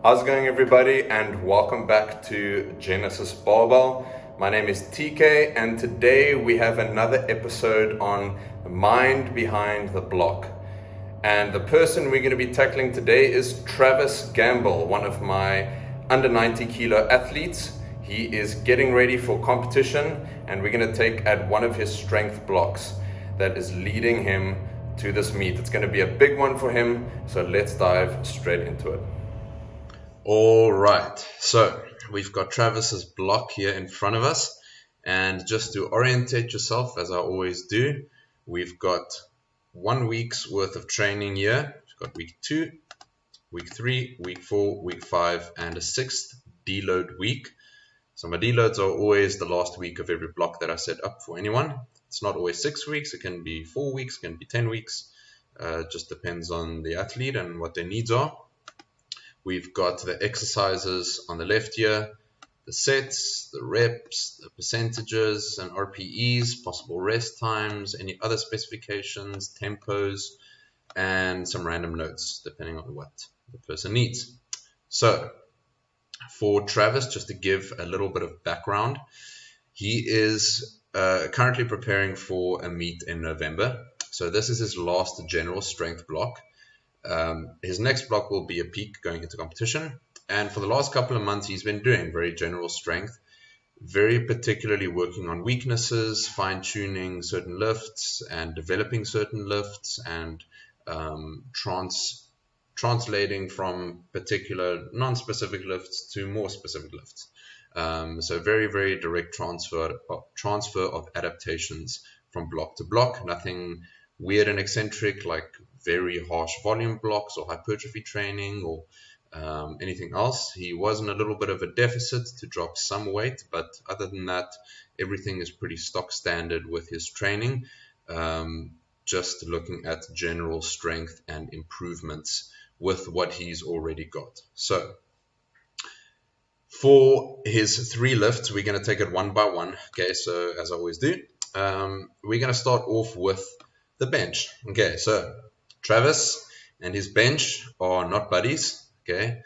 How's it going, everybody, and welcome back to Genesis Barbell. My name is TK, and today we have another episode on the mind behind the block. And the person we're going to be tackling today is Travis Gamble, one of my under 90 kilo athletes. He is getting ready for competition, and we're going to take at one of his strength blocks that is leading him to this meet. It's going to be a big one for him, so let's dive straight into it. All right, so we've got Travis's block here in front of us, and just to orientate yourself, as I always do, we've got 1 week's worth of training here. We've got week 2, week 3, week 4, week 5, and a 6th deload week. So my deloads are always the last week of every block that I set up for anyone. It's not always 6 weeks, it can be 4 weeks, it can be 10 weeks. Just depends on the athlete and what their needs are. We've got the exercises on the left here, the sets, the reps, the percentages and RPEs, possible rest times, any other specifications, tempos, and some random notes depending on what the person needs. So for Travis, just to give a little bit of background, he is currently preparing for a meet in November. So this is his last general strength block. His next block will be a peak going into competition, and for the last couple of months he's been doing very general strength, very particularly working on weaknesses, fine-tuning certain lifts and developing certain lifts, and translating from particular non-specific lifts to more specific lifts. So very, very direct transfer of adaptations from block to block. Nothing weird and eccentric like very harsh volume blocks or hypertrophy training or anything else. He was in a little bit of a deficit to drop some weight, but other than that, everything is pretty stock standard with his training. Just looking at general strength and improvements with what he's already got. So for his 3 lifts, we're going to take it one by one. Okay, so as I always do, we're going to start off with the bench. Okay, so Travis and his bench are not buddies. Okay,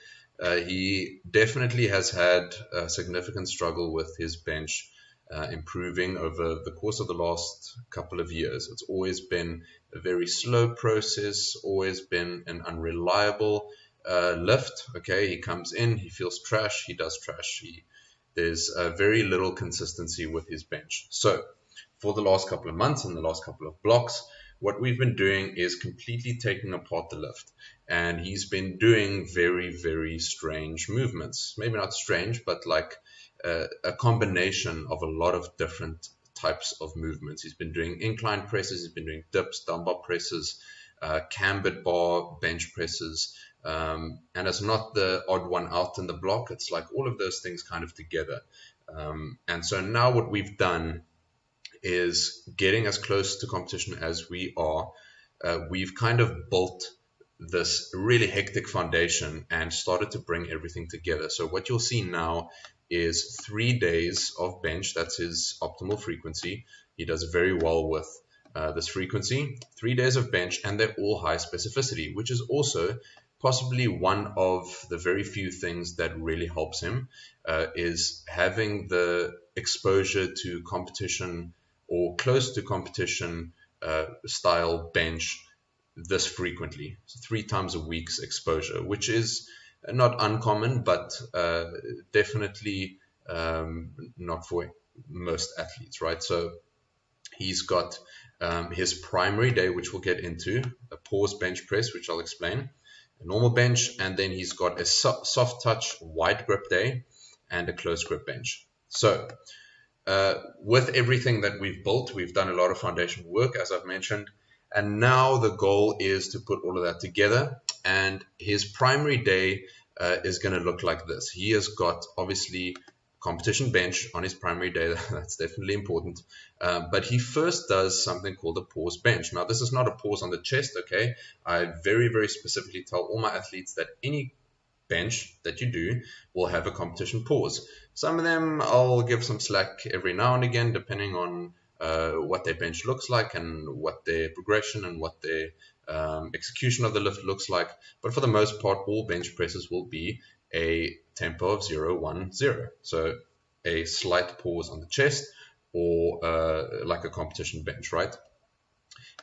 he definitely has had a significant struggle with his bench improving over the course of the last couple of years. It's always been a very slow process, always been an unreliable lift. Okay, he comes in, he feels trash, he does trash. There's very little consistency with his bench. So for the last couple of months and the last couple of blocks, what we've been doing is completely taking apart the lift, and he's been doing very, very strange movements. Maybe not strange, but like a combination of a lot of different types of movements. He's been doing incline presses, he's been doing dips, dumbbell presses, cambered bar bench presses, and it's not the odd one out in the block. It's like all of those things kind of together. And so now what we've done is getting as close to competition as we are. We've kind of built this really hectic foundation and started to bring everything together. So what you'll see now is 3 days of bench. That's his optimal frequency. He does very well with this frequency. 3 days of bench, and they're all high specificity, which is also possibly one of the very few things that really helps him, is having the exposure to competition or close to competition style bench this frequently. So 3 times a week's exposure, which is not uncommon, but definitely not for most athletes, right? So he's got his primary day, which we'll get into, a pause bench press, which I'll explain, a normal bench, and then he's got a soft touch wide grip day and a close grip bench. So with everything that we've built, we've done a lot of foundation work, as I've mentioned, and now the goal is to put all of that together. And his primary day is going to look like this. He has got obviously competition bench on his primary day. That's definitely important. But he first does something called a pause bench. Now, this is not a pause on the chest, okay? I very, very specifically tell all my athletes that any bench that you do will have a competition pause. Some of them I'll give some slack every now and again, depending on what their bench looks like and what their progression and what their execution of the lift looks like. But for the most part, all bench presses will be a tempo of 0, 1, 0. So a slight pause on the chest, or like a competition bench, right?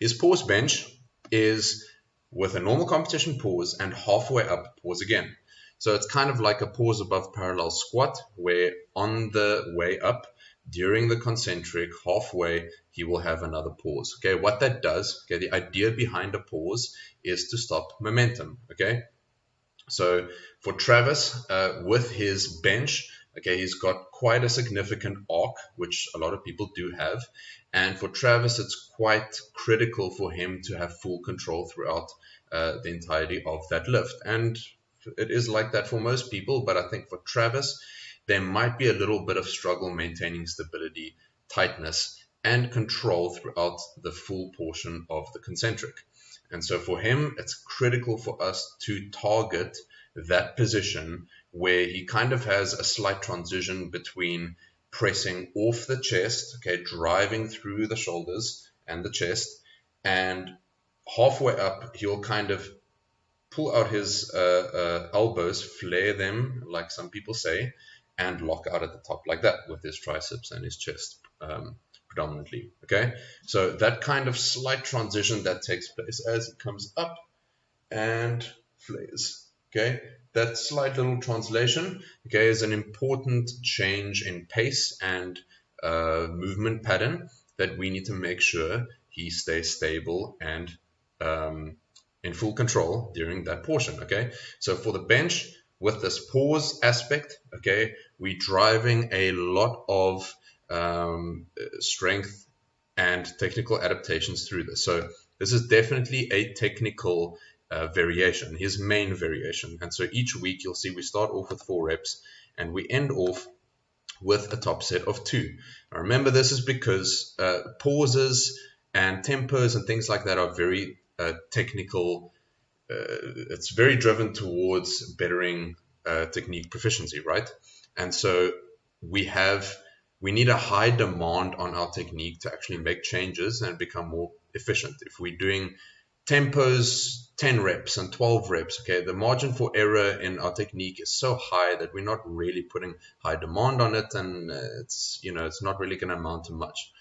His pause bench is with a normal competition pause and halfway up pause again. So it's kind of like a pause above parallel squat, where on the way up during the concentric halfway he will have another pause. Okay, what that does, okay, the idea behind a pause is to stop momentum. Okay, so for Travis, with his bench, okay, he's got quite a significant arc, which a lot of people do have. And for Travis, it's quite critical for him to have full control throughout the entirety of that lift. And it is like that for most people, but I think for Travis, there might be a little bit of struggle maintaining stability, tightness, and control throughout the full portion of the concentric. And so for him, it's critical for us to target that position where he kind of has a slight transition between pressing off the chest, okay, driving through the shoulders and the chest, and halfway up, he'll kind of pull out his elbows, flare them, like some people say, and lock out at the top like that with his triceps and his chest predominantly. Okay, so that kind of slight transition that takes place as it comes up and flares. Okay, that slight little translation, okay, is an important change in pace and movement pattern that we need to make sure he stays stable and in full control during that portion. Okay, so for the bench, with this pause aspect, okay, we're driving a lot of strength and technical adaptations through this. So this is definitely a technical variation, his main variation. And so each week you'll see we start off with 4 reps and we end off with a top set of 2. Now remember, this is because pauses and tempos and things like that are very technical. It's very driven towards bettering technique proficiency, right? And so we need a high demand on our technique to actually make changes and become more efficient. If we're doing tempos 10 reps and 12 reps, okay, the margin for error in our technique is so high that we're not really putting high demand on it, and it's not really going to amount to much.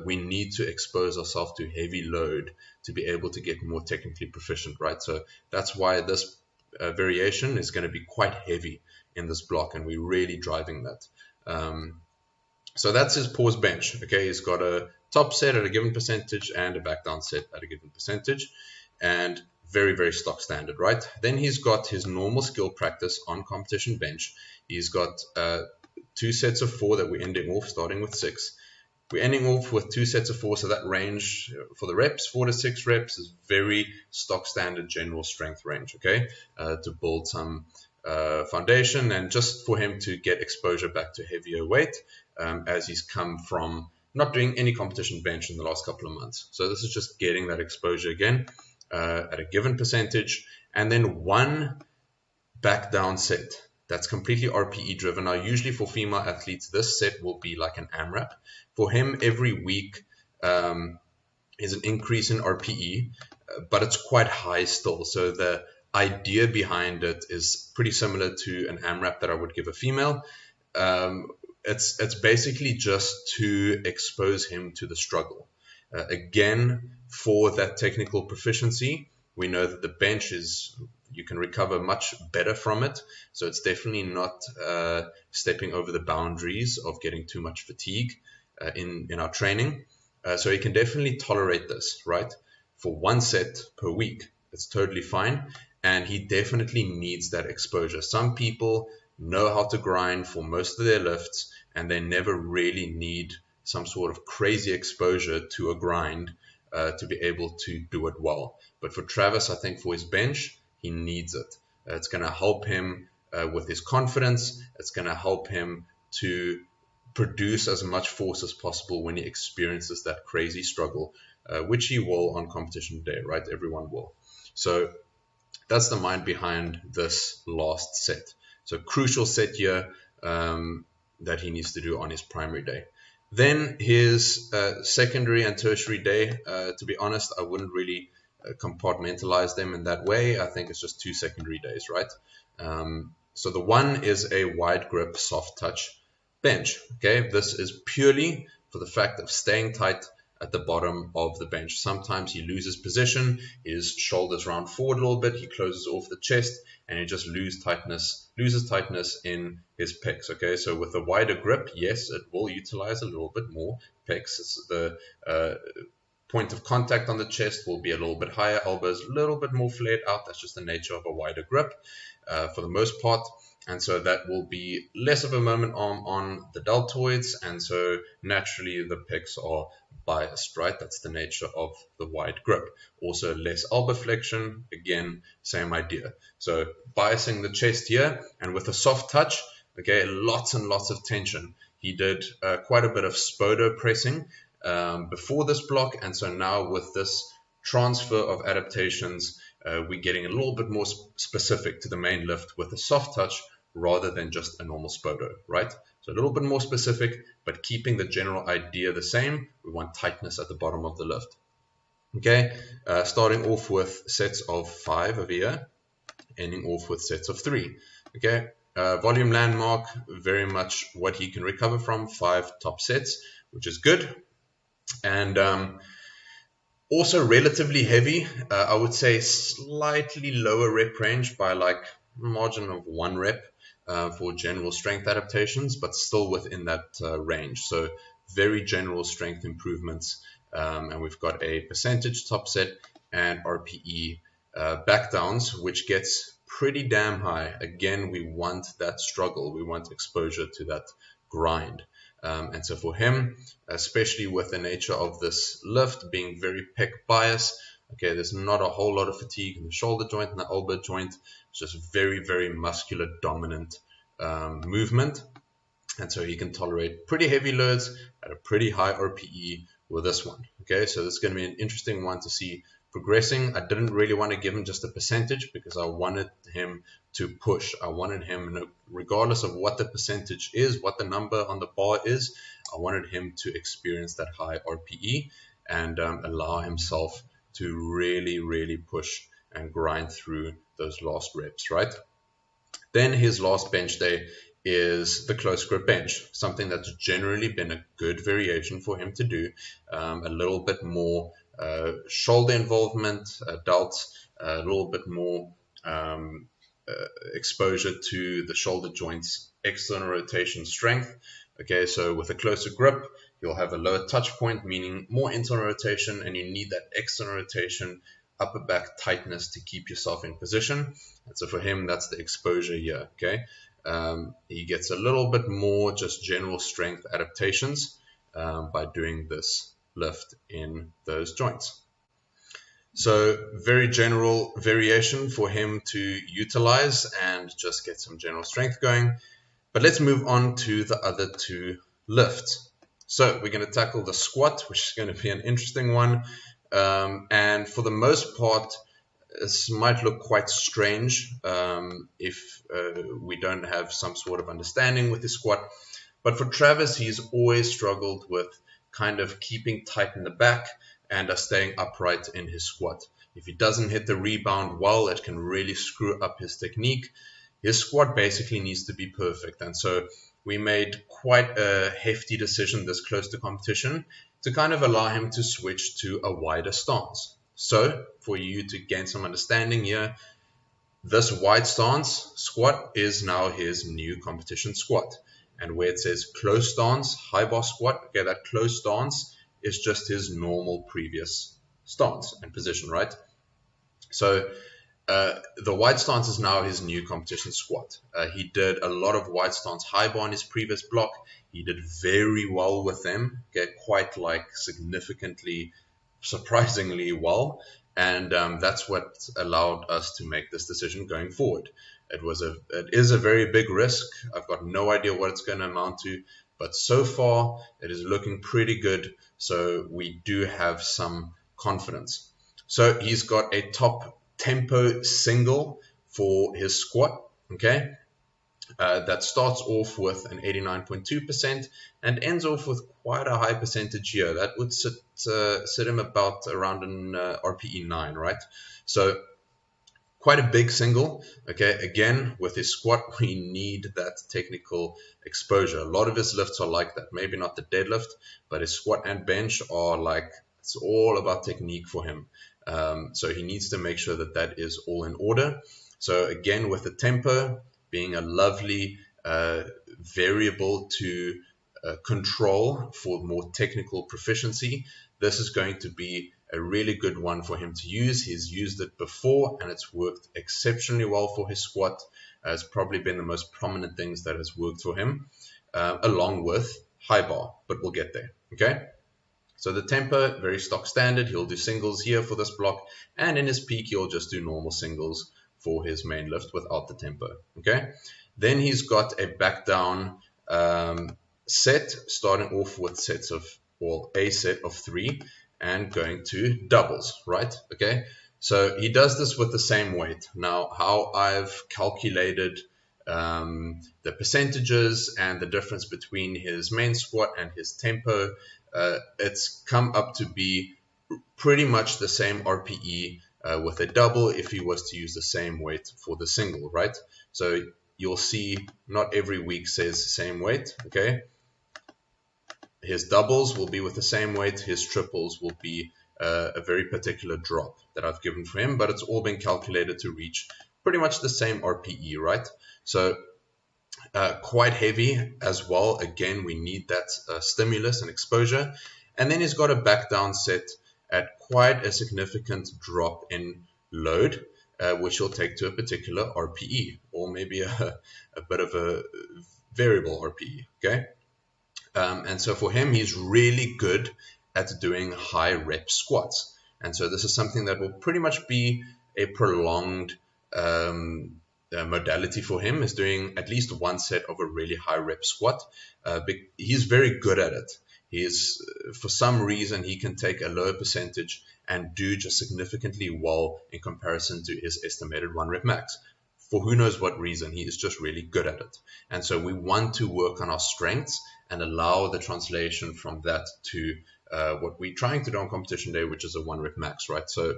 We need to expose ourselves to heavy load to be able to get more technically proficient, right? So that's why this variation is going to be quite heavy in this block, and we're really driving that. So that's his pause bench. Okay, he's got a top set at a given percentage and a back down set at a given percentage, and very, very stock standard, right? Then he's got his normal skill practice on competition bench. He's got 2 sets of 4 that we're ending off, starting with 6. We're ending off with 2 sets of 4, so that range for the reps, 4 to 6 reps, is very stock standard general strength range, okay? To build some foundation and just for him to get exposure back to heavier weight as he's come from not doing any competition bench in the last couple of months. So this is just getting that exposure again at a given percentage, and then 1 back down set. That's completely RPE driven. Now, usually for female athletes, this set will be like an AMRAP. For him, every week is an increase in RPE, but it's quite high still. So the idea behind it is pretty similar to an AMRAP that I would give a female. It's basically just to expose him to the struggle. Again, for that technical proficiency, we know that the bench you can recover much better from it. So it's definitely not stepping over the boundaries of getting too much fatigue in our training. So you can definitely tolerate this, right? For 1 set per week, it's totally fine. And he definitely needs that exposure. Some people know how to grind for most of their lifts, and they never really need some sort of crazy exposure to a grind to be able to do it well. But for Travis, I think for his bench, he needs it. It's going to help him with his confidence. It's going to help him to produce as much force as possible when he experiences that crazy struggle, which he will on competition day, right? Everyone will. So that's the mind behind this last set. So crucial set here that he needs to do on his primary day. Then his secondary and tertiary day, to be honest, I wouldn't really compartmentalize them in that way. I think it's just 2 secondary days, right? So the one is a wide grip, soft touch bench. Okay, this is purely for the fact of staying tight at the bottom of the bench. Sometimes he loses position, his shoulders round forward a little bit, he closes off the chest, and he just loses tightness in his pecs. Okay, so with a wider grip, yes, it will utilize a little bit more pecs. It's the point of contact on the chest will be a little bit higher, elbows a little bit more flared out. That's just the nature of a wider grip for the most part. And so that will be less of a moment arm on the deltoids, and so naturally the pecs are biased, right? That's the nature of the wide grip. Also less elbow flexion, again, same idea. So biasing the chest here, and with a soft touch, okay, lots and lots of tension. He did quite a bit of spodo pressing before this block, and so now with this transfer of adaptations, we're getting a little bit more specific to the main lift with a soft touch rather than just a normal spodo, right? So a little bit more specific, but keeping the general idea the same. We want tightness at the bottom of the lift. Okay, starting off with sets of 5 over here, ending off with sets of 3. Okay, volume landmark, very much what he can recover from, 5 top sets, which is good. And also relatively heavy, I would say slightly lower rep range by like margin of 1 rep for general strength adaptations, but still within that range. So very general strength improvements. And we've got a percentage top set and RPE back downs, which gets pretty damn high. Again, we want that struggle. We want exposure to that grind. And so for him, especially with the nature of this lift being very pec bias, okay, there's not a whole lot of fatigue in the shoulder joint and the elbow joint. It's just very, very muscular dominant movement. And so he can tolerate pretty heavy loads at a pretty high RPE with this one. Okay, so this is going to be an interesting one to see progressing. I didn't really want to give him just a percentage because I wanted him to push. I wanted him, regardless of what the percentage is, what the number on the bar is, I wanted him to experience that high RPE and allow himself to really, really push and grind through those last reps, right? Then his last bench day is the close grip bench, something that's generally been a good variation for him to do, a little bit more shoulder involvement, delts, a little bit more exposure to the shoulder joints, external rotation strength. Okay, so with a closer grip, you'll have a lower touch point, meaning more internal rotation, and you need that external rotation, upper back tightness to keep yourself in position. And so for him, that's the exposure here. Okay, he gets a little bit more just general strength adaptations by doing this lift in those joints. So very general variation for him to utilize and just get some general strength going. But let's move on to the other 2 lifts. So we're going to tackle the squat, which is going to be an interesting one. And for the most part, this might look quite strange if we don't have some sort of understanding with the squat. But for Travis, he's always struggled with kind of keeping tight in the back and staying upright in his squat. If he doesn't hit the rebound well, it can really screw up his technique. His squat basically needs to be perfect. And so we made quite a hefty decision this close to competition to kind of allow him to switch to a wider stance. So for you to gain some understanding here, this wide stance squat is now his new competition squat. And where it says close stance, high bar squat, okay, that close stance is just his normal previous stance and position, right? So the wide stance is now his new competition squat. He did a lot of wide stance high bar in his previous block. He did very well with them, okay, quite like significantly, surprisingly well. And that's what allowed us to make this decision going forward. It is a very big risk. I've got no idea what it's going to amount to, but so far it is looking pretty good. So we do have some confidence. So he's got a top tempo single for his squat. Okay. that starts off with an 89.2% and ends off with quite a high percentage here. That would sit him about around an RPE 9, right? So quite a big single. Okay, again, with his squat, we need that technical exposure. A lot of his lifts are like that. Maybe not the deadlift, but his squat and bench are like, it's all about technique for him. So he needs to make sure that that is all in order. So again, with the tempo being a lovely variable to control for more technical proficiency, this is going to be a really good one for him to use. He's used it before and it's worked exceptionally well for his squat. It's probably been the most prominent things that has worked for him, along with high bar, but we'll get there. Okay, so the tempo, very stock standard. He'll do singles here for this block, and in his peak he'll just do normal singles for his main lift without the tempo. Okay, then he's got a back down set, starting off with sets of, well, a set of 3 and going to doubles, right? Okay, so he does this with the same weight. Now, how I've calculated the percentages and the difference between his main squat and his tempo, it's come up to be pretty much the same RPE with a double if he was to use the same weight for the single, right? So you'll see not every week says the same weight. Okay, his doubles will be with the same weight, his triples will be a very particular drop that I've given for him, but it's all been calculated to reach pretty much the same RPE, right? So quite heavy as well. Again, we need that stimulus and exposure. And then he's got a back down set at quite a significant drop in load, which will take to a particular RPE, or maybe a bit of a variable RPE. Okay, and so for him, he's really good at doing high rep squats, and so this is something that will pretty much be a prolonged modality for him, is doing at least one set of a really high rep squat. He's very good at it. He's, for some reason, he can take a lower percentage and do just significantly well in comparison to his estimated 1 rep max. For who knows what reason, he is just really good at it. And so we want to work on our strengths and allow the translation from that to what we're trying to do on competition day, which is a 1 rep max, right? So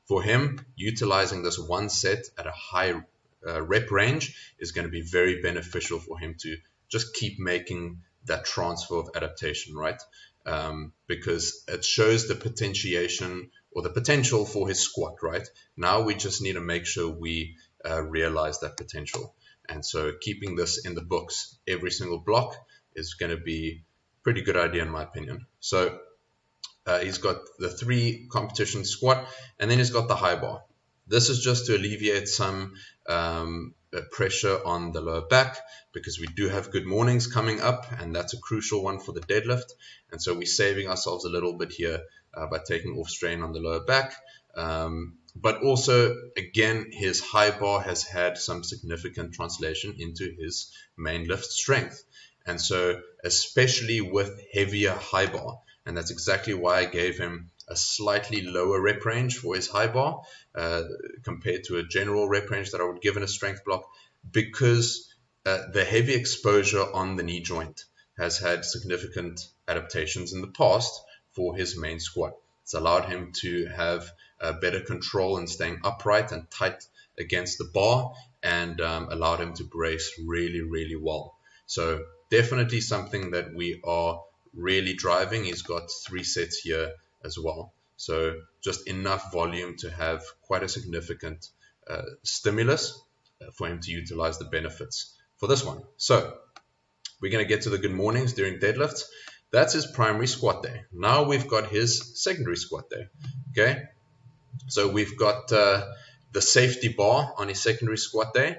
for him, utilizing this one set at a high rep range is going to be very beneficial for him to just keep making that transfer of adaptation, right? Because it shows the potentiation or the potential for his squat, right? Now we just need to make sure we realize that potential. And so keeping this in the books every single block is going to be a pretty good idea in my opinion. So he's got the 3 competition squat, and then he's got the high bar. This is just to alleviate some pressure on the lower back, because we do have good mornings coming up, and that's a crucial one for the deadlift. And so we're saving ourselves a little bit here by taking off strain on the lower back. But also, again, his high bar has had some significant translation into his main lift strength. And so, especially with heavier high bar, and that's exactly why I gave him a slightly lower rep range for his high bar compared to a general rep range that I would give in a strength block, because the heavy exposure on the knee joint has had significant adaptations in the past for his main squat. It's allowed him to have better control in staying upright and tight against the bar, and allowed him to brace really, really well. So definitely something that we are really driving. He's got 3 sets here as well. So just enough volume to have quite a significant stimulus for him to utilize the benefits for this one. So we're going to get to the good mornings during deadlifts. That's his primary squat day. Now we've got his secondary squat day. Okay, so we've got the safety bar on his secondary squat day,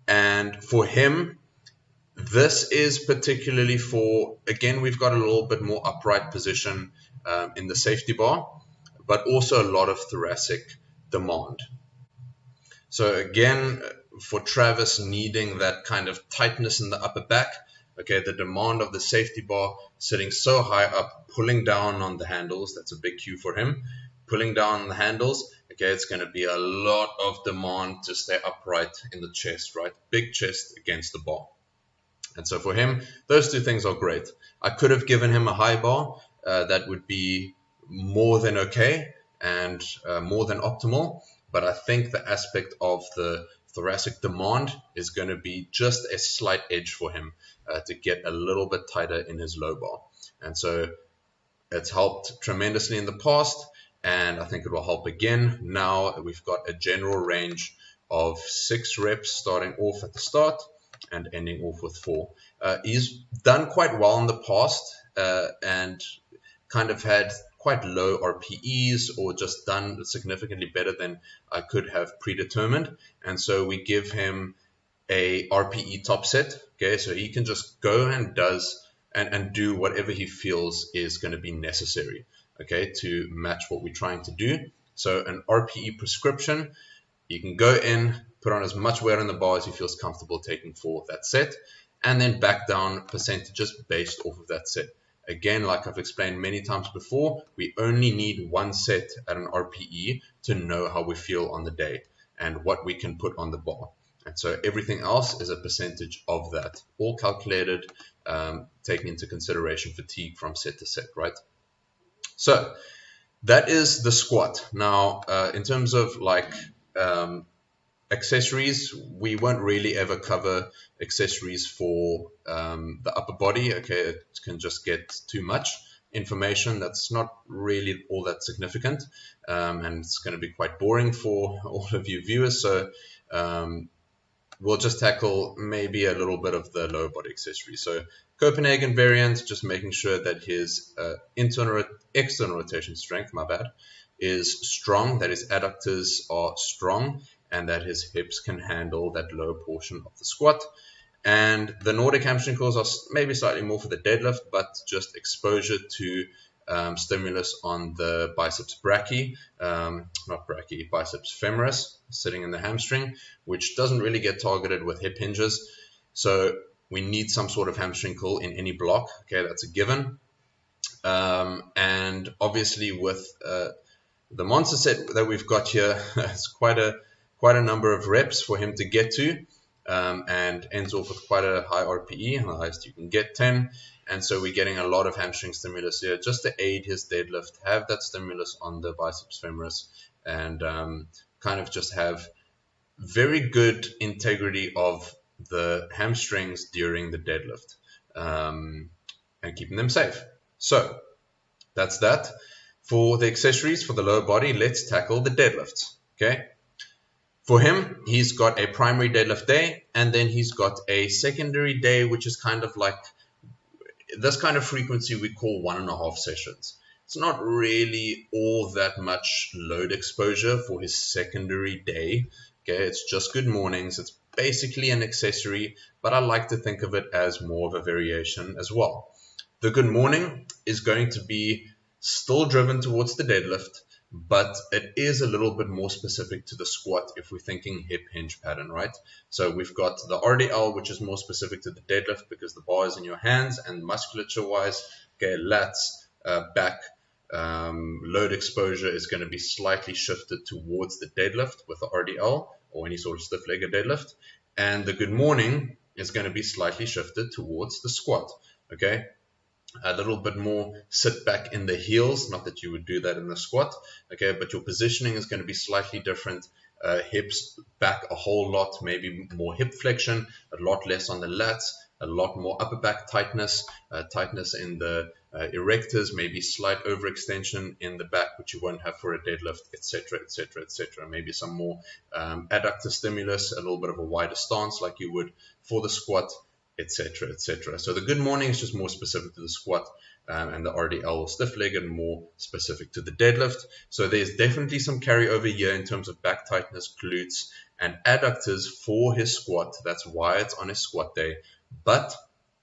and for him, this is particularly for, again, we've got a little bit more upright position in the safety bar, but also a lot of thoracic demand. So again, for Travis needing that kind of tightness in the upper back, okay, the demand of the safety bar sitting so high up, pulling down on the handles, that's a big cue for him, pulling down on the handles, Okay, it's going to be a lot of demand to stay upright in the chest, right? Big chest against the bar. And so for him, those two things are great. I could have given him a high bar. That would be more than okay and more than optimal. But I think the aspect of the thoracic demand is going to be just a slight edge for him to get a little bit tighter in his low bar. And so it's helped tremendously in the past, and I think it will help again. Now we've got a general range of 6 reps starting off at the start and ending off with 4. He's done quite well in the past and kind of had quite low RPEs or just done significantly better than I could have predetermined. And so we give him a RPE top set. Okay, so he can just go and do whatever he feels is going to be necessary, okay, to match what we're trying to do. So an RPE prescription, you can go in, put on as much weight on the bar as he feels comfortable taking for that set, and then back down percentages based off of that set. Again, like I've explained many times before, we only need 1 set at an RPE to know how we feel on the day and what we can put on the bar. And so everything else is a percentage of that, all calculated, taking into consideration fatigue from set to set, right? So that is the squat. Now, in terms of like accessories, we won't really ever cover accessories for the upper body. Okay, it can just get too much information that's not really all that significant, and it's going to be quite boring for all of you viewers. So we'll just tackle maybe a little bit of the lower body accessories. So Copenhagen variant, just making sure that his external rotation strength, is strong, that his adductors are strong, and that his hips can handle that low portion of the squat. And the Nordic hamstring curls are maybe slightly more for the deadlift, but just exposure to stimulus on the biceps biceps femoris, sitting in the hamstring, which doesn't really get targeted with hip hinges. So we need some sort of hamstring curl in any block. Okay, that's a given. And obviously with the monster set that we've got here, it's quite a number of reps for him to get to, and ends off with quite a high RPE, the highest you can get, 10. And so we're getting a lot of hamstring stimulus here just to aid his deadlift, have that stimulus on the biceps femoris, and kind of just have very good integrity of the hamstrings during the deadlift, and keeping them safe. So that's that. For the accessories for the lower body, let's tackle the deadlifts. Okay. For him, he's got a primary deadlift day, and then he's got a secondary day, which is kind of like this kind of frequency we call 1.5 sessions. It's not really all that much load exposure for his secondary day. Okay, it's just good mornings. It's basically an accessory, but I like to think of it as more of a variation as well. The good morning is going to be still driven towards the deadlift, but it is a little bit more specific to the squat if we're thinking hip hinge pattern, right? So we've got the RDL, which is more specific to the deadlift because the bar is in your hands, and musculature wise, okay, lats, back, load exposure is going to be slightly shifted towards the deadlift with the RDL or any sort of stiff legged deadlift, and the good morning is going to be slightly shifted towards the squat. Okay, a little bit more sit back in the heels, not that you would do that in the squat, okay, but your positioning is going to be slightly different. Hips back a whole lot, maybe more hip flexion, a lot less on the lats, a lot more upper back tightness, tightness in the erectors, maybe slight overextension in the back, which you won't have for a deadlift, etc., etc., etc. Maybe some more adductor stimulus, a little bit of a wider stance like you would for the squat, etc., etc. So the good morning is just more specific to the squat, and the RDL stiff-legged more specific to the deadlift. So there's definitely some carryover here in terms of back tightness, glutes, and adductors for his squat. That's why it's on his squat day. But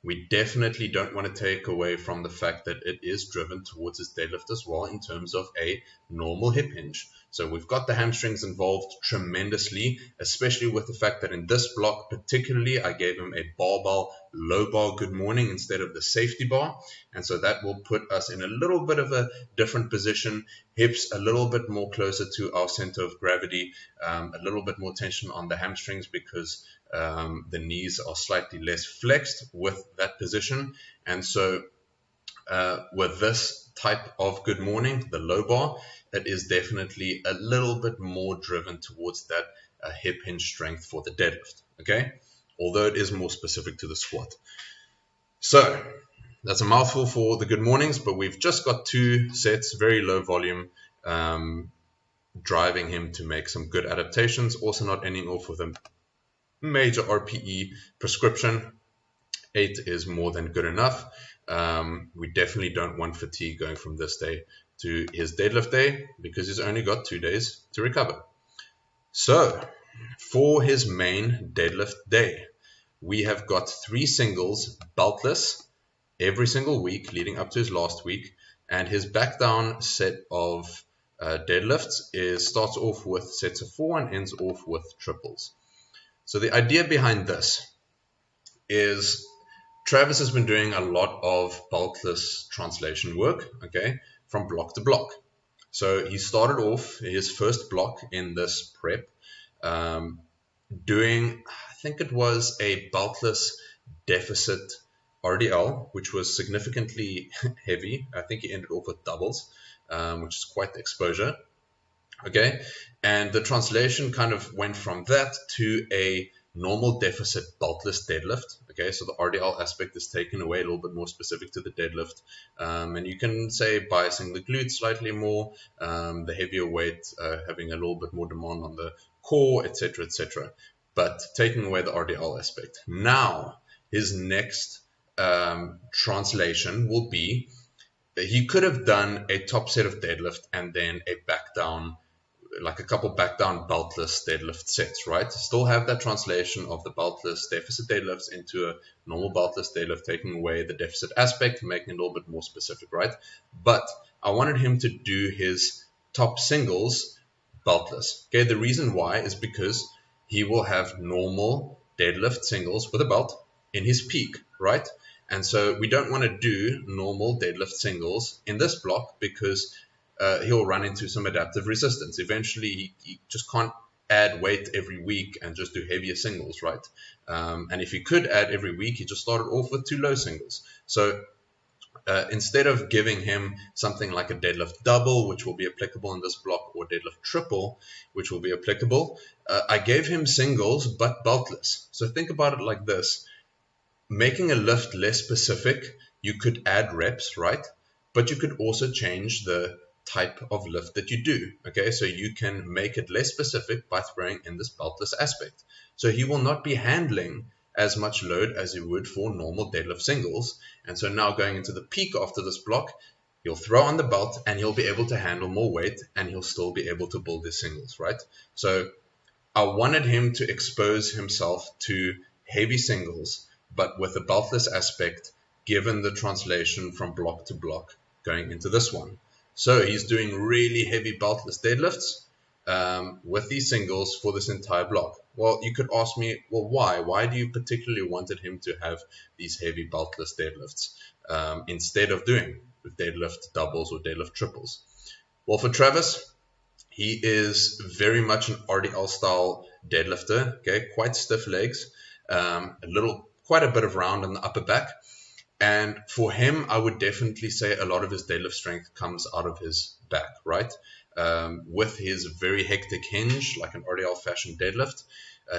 we definitely don't want to take away from the fact that it is driven towards his deadlift as well in terms of a normal hip hinge. So we've got the hamstrings involved tremendously, especially with the fact that in this block particularly, I gave him a barbell low bar good morning instead of the safety bar. And so that will put us in a little bit of a different position, hips a little bit more closer to our center of gravity, a little bit more tension on the hamstrings because the knees are slightly less flexed with that position. And so with this type of good morning, the low bar, it is definitely a little bit more driven towards that hip hinge strength for the deadlift, okay? Although it is more specific to the squat. So that's a mouthful for the good mornings, but we've just got 2 sets, very low volume, driving him to make some good adaptations, also not ending off with a major RPE prescription. 8 is more than good enough. We definitely don't want fatigue going from this day to his deadlift day because he's only got 2 days to recover. So for his main deadlift day, we have got 3 singles beltless every single week leading up to his last week, and his back down set of deadlifts starts off with sets of 4 and ends off with triples. So the idea behind this is Travis has been doing a lot of beltless translation work, okay, from block to block. So he started off his first block in this prep doing, I think it was a beltless deficit RDL, which was significantly heavy. I think he ended off with doubles, which is quite the exposure. Okay, and the translation kind of went from that to a normal deficit beltless deadlift. Okay, so the RDL aspect is taken away, a little bit more specific to the deadlift, and you can say biasing the glutes slightly more, the heavier weight having a little bit more demand on the core, etc., etc., but taking away the RDL aspect. Now his next translation will be that he could have done a top set of deadlift and then a back down, like a couple back down beltless deadlift sets, right? Still have that translation of the beltless deficit deadlifts into a normal beltless deadlift, taking away the deficit aspect, making it a little bit more specific, right? But I wanted him to do his top singles beltless. Okay, the reason why is because he will have normal deadlift singles with a belt in his peak, right? And so we don't want to do normal deadlift singles in this block because he'll run into some adaptive resistance. Eventually, he just can't add weight every week and just do heavier singles, right? And if he could add every week, he just started off with 2 low singles. So instead of giving him something like a deadlift double, which will be applicable in this block, or deadlift triple, which will be applicable, I gave him singles but beltless. So think about it like this. Making a lift less specific, you could add reps, right? But you could also change the type of lift that you do. Okay, so you can make it less specific by throwing in this beltless aspect. So he will not be handling as much load as he would for normal deadlift singles. And so now going into the peak after this block, he'll throw on the belt and he'll be able to handle more weight and he'll still be able to build his singles, right? So I wanted him to expose himself to heavy singles, but with the beltless aspect, given the translation from block to block going into this one. So he's doing really heavy beltless deadlifts with these singles for this entire block. Well, you could ask me, well, why? Why do you particularly wanted him to have these heavy beltless deadlifts instead of doing deadlift doubles or deadlift triples? Well, for Travis, he is very much an RDL style deadlifter. Okay, quite stiff legs, quite a bit of round in the upper back. And for him, I would definitely say a lot of his deadlift strength comes out of his back, right? With his very hectic hinge, like an RDL fashion deadlift,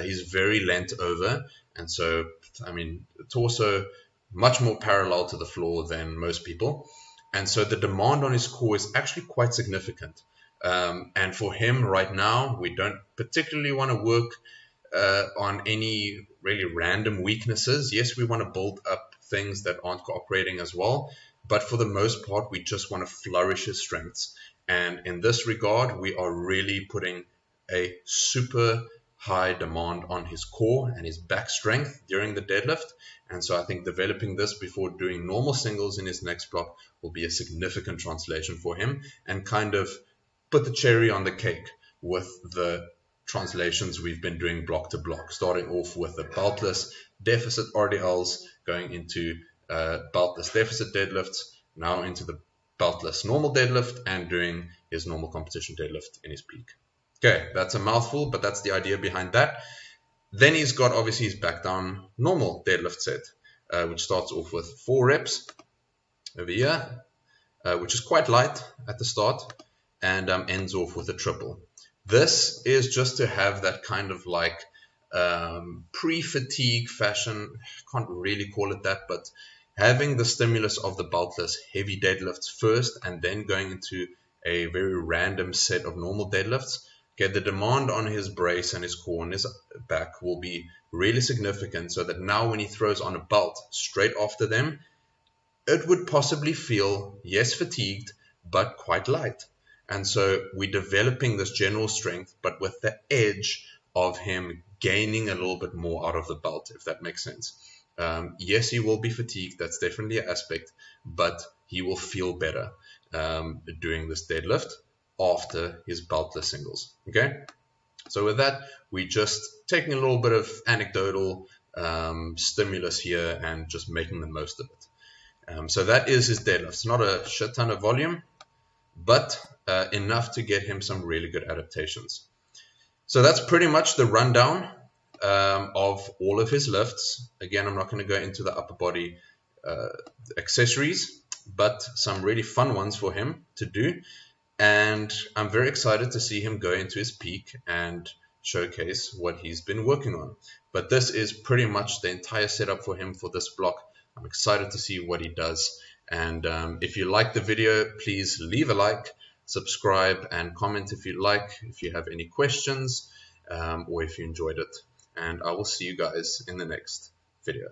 he's very leant over. And so, I mean, torso much more parallel to the floor than most people. And so the demand on his core is actually quite significant. And for him right now, we don't particularly want to work on any really random weaknesses. Yes, we want to build up things that aren't cooperating as well, but for the most part, we just want to flourish his strengths. And in this regard, we are really putting a super high demand on his core and his back strength during the deadlift. And so I think developing this before doing normal singles in his next block will be a significant translation for him and kind of put the cherry on the cake with the translations we've been doing block to block, starting off with the beltless deficit RDLs, going into beltless deficit deadlifts, now into the beltless normal deadlift, and doing his normal competition deadlift in his peak. Okay, that's a mouthful, but that's the idea behind that. Then he's got obviously his back down normal deadlift set, which starts off with 4 reps over here, which is quite light at the start, and ends off with a triple. This is just to have that kind of like pre-fatigue fashion, can't really call it that, but having the stimulus of the beltless heavy deadlifts first and then going into a very random set of normal deadlifts. Okay, the demand on his brace and his core and his back will be really significant, so that now when he throws on a belt straight after them, it would possibly feel, yes, fatigued, but quite light. And so we're developing this general strength, but with the edge of him gaining a little bit more out of the belt, if that makes sense. Yes, he will be fatigued. That's definitely an aspect, but he will feel better doing this deadlift after his beltless singles. Okay, so with that, we're just taking a little bit of anecdotal stimulus here and just making the most of it. So that is his deadlifts. Not a shit ton of volume, but enough to get him some really good adaptations. So that's pretty much the rundown of all of his lifts. Again, I'm not going to go into the upper body accessories, but some really fun ones for him to do. And I'm very excited to see him go into his peak and showcase what he's been working on. But this is pretty much the entire setup for him for this block. I'm excited to see what he does. And if you like the video, please leave a like, subscribe, and comment if you like, if you have any questions, or if you enjoyed it. And I will see you guys in the next video.